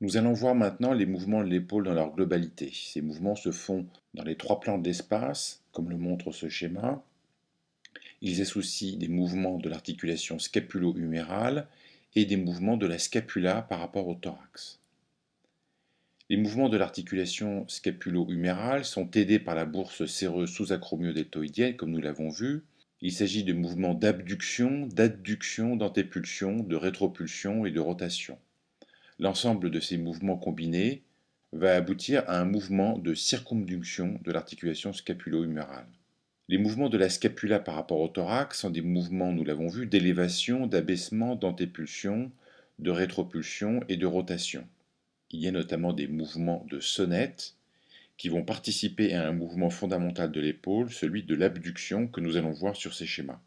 Nous allons voir maintenant les mouvements de l'épaule dans leur globalité. Ces mouvements se font dans les trois plans de l'espace, comme le montre ce schéma. Ils associent des mouvements de l'articulation scapulo-humérale et des mouvements de la scapula par rapport au thorax. Les mouvements de l'articulation scapulo-humérale sont aidés par la bourse séreuse sous-acromio-deltoïdienne, comme nous l'avons vu. Il s'agit de mouvements d'abduction, d'adduction, d'antépulsion, de rétropulsion et de rotation. L'ensemble de ces mouvements combinés va aboutir à un mouvement de circumduction de l'articulation scapulo-humérale. Les mouvements de la scapula par rapport au thorax sont des mouvements, nous l'avons vu, d'élévation, d'abaissement, d'antépulsion, de rétropulsion et de rotation. Il y a notamment des mouvements de sonnette qui vont participer à un mouvement fondamental de l'épaule, celui de l'abduction que nous allons voir sur ces schémas.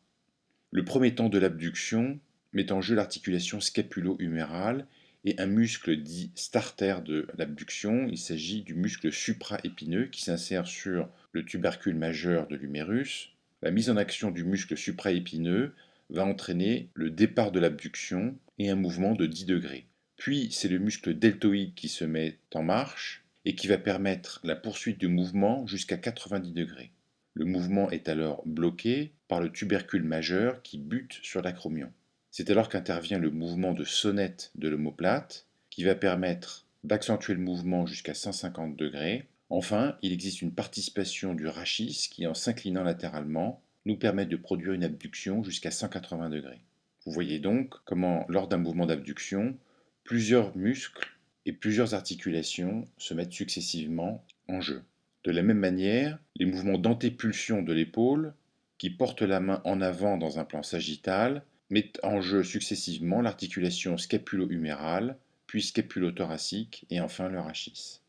Le premier temps de l'abduction met en jeu l'articulation scapulo-humérale et un muscle dit starter de l'abduction. Il s'agit du muscle supraépineux qui s'insère sur le tubercule majeur de l'humérus. La mise en action du muscle supraépineux va entraîner le départ de l'abduction et un mouvement de 10 degrés. Puis c'est le muscle deltoïde qui se met en marche et qui va permettre la poursuite du mouvement jusqu'à 90 degrés. Le mouvement est alors bloqué par le tubercule majeur qui bute sur l'acromion. C'est alors qu'intervient le mouvement de sonnette de l'omoplate qui va permettre d'accentuer le mouvement jusqu'à 150 degrés. Enfin, il existe une participation du rachis qui, en s'inclinant latéralement, nous permet de produire une abduction jusqu'à 180 degrés. Vous voyez donc comment, lors d'un mouvement d'abduction, plusieurs muscles et plusieurs articulations se mettent successivement en jeu. De la même manière, les mouvements d'antépulsion de l'épaule, qui portent la main en avant dans un plan sagittal, mettent en jeu successivement l'articulation scapulo-humérale, puis scapulo-thoracique et enfin le rachis.